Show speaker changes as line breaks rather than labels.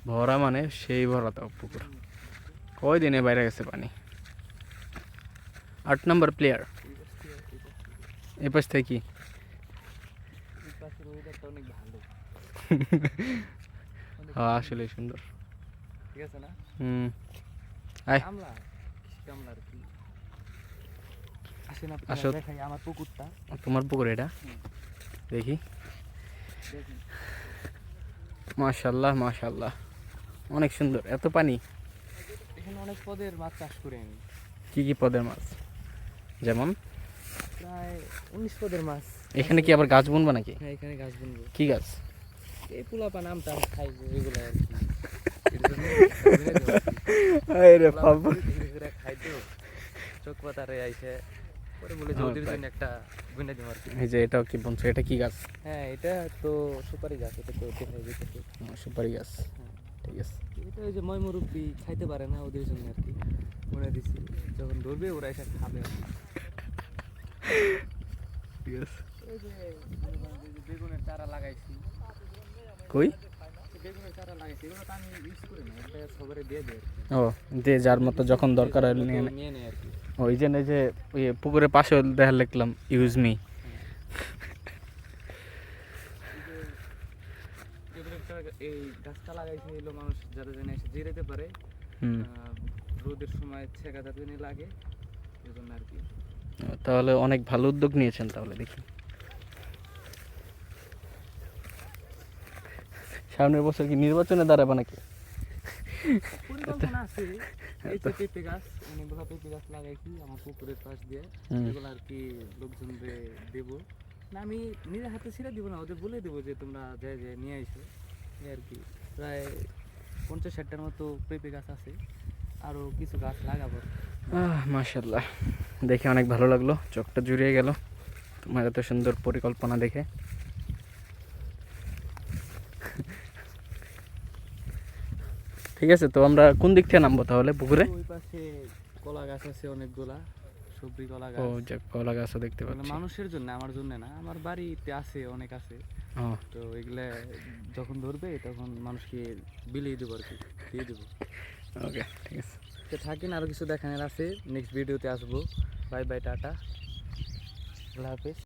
ভরা মানে সেই ভরা তো পুকুর, কয় দিনে বাইরে গেছে পানি। 8 নম্বর প্লেয়ার এই পাশ থেকে কি হ্যাঁ আসলে সুন্দর।
ঠিক আছে না?
আয়
কামলা কামলা আর কি। আসেন
আসো।
আপনারা দেখাই আমার পুকুরটা।
তোমার পুকুর এটা? দেখি।
দেখুন
মাশাআল্লাহ মাশাআল্লাহ, অনেক সুন্দর। এত পানি?
এখানে অনেক পদের মাছ চাষ করি আমি।
কি কি পদের মাছ? যেমন
প্রায় 19 পদের মাছ।
এখানে কি আবার গাছ বুনবা নাকি?
হ্যাঁ এখানে গাছ বুনবো।
কি গাছ?
এই পোলাপা নামটা খাইবো এগুলো আর কি।
আরে বাবা,
খাইতো চোখ পাতারে আইসে পরে বলে যে ওদের জন্য একটা বুনে দিব আর কি।
এই যে এটাও কি বুনছো? এটা কি গাছ?
হ্যাঁ এটা তো সুপারি গাছ, এটা তো দেখাই যেতেছে।
সুপারি গাছ, ঠিক আছে।
এটা ওই যে মই মুরব্বি খাইতে পারে না ওদের জন্য আর কি বুনে দিছি, যখন ধরবে ওরা এসে খাবে আর কি।
ঠিক আছে।
এই যে বেগুনের চারা লাগাইছি।
কই?
বেগুনের চারা লাগাইছি, এগুলো তো আমি ইউজ করি না, এটা সবারে দিয়ে দিই আর কি।
ও যে যার মতো যখন দরকার হয় নিয়ে নেয়।
নিয়ে নেয় আর কি।
ওই যে এই যে ওই পুকুরের পাশে দেখা লিখলাম ইউজ মি।
এই গাছটা লাগাইছে হলো মানুষ যারা জেনে এসে জিরাইতে পারে, রোদের সময় ছেঁকা যাতে লাগে এই জন্য আর কি।
তাহলে অনেক ভালো উদ্যোগ নিয়েছেন তাহলে দেখি। সামনের বছর কি নির্বাচনে দাঁড়াবে নাকি?
পরিকল্পনা আছে। এই যে পেঁপে গাছ, অনেকগুলো পেঁপে গাছ লাগাইছি আমার পুকুরের পাশ দিয়ে, এগুলো আর কি লোকজনকে দেবো না, আমি নিজের হাতে ছিঁড়ে দিব না, ওদের বলে দেবো যে তোমরা যে যে নিয়ে আইসো এই আর কি। প্রায় 50-60টার মতো পেঁপে গাছ আছে, আরও কিছু গাছ লাগাবো।
মাশাআল্লাহ, দেখে অনেক ভালো লাগলো, চোখটা জুড়িয়ে গেল তোমার এত সুন্দর পরিকল্পনা দেখে। ঠিক আছে, তো আমরা কোন দিক থেকে নামবো তাহলে পুকুরে?
ওই পাশে কলা গাছ আছে অনেকগুলা, সবজি কলা গাছ।
ও যে কলা গাছও দেখতে পাচ্ছি।
মানুষের জন্য, আমার জন্য না, আমার বাড়িতে আছে অনেক আছে। তো এগুলা যখন ধরবে তখন মানুষকে বিলিয়ে দেবো আর কি, দিয়ে দেবো।
ওকে ঠিক আছে,
তো থাকেন, আরও কিছু দেখানোর আছে, নেক্সট ভিডিওতে আসবো। বাই বাই, টাটা, আল্লাহ হাফেজ।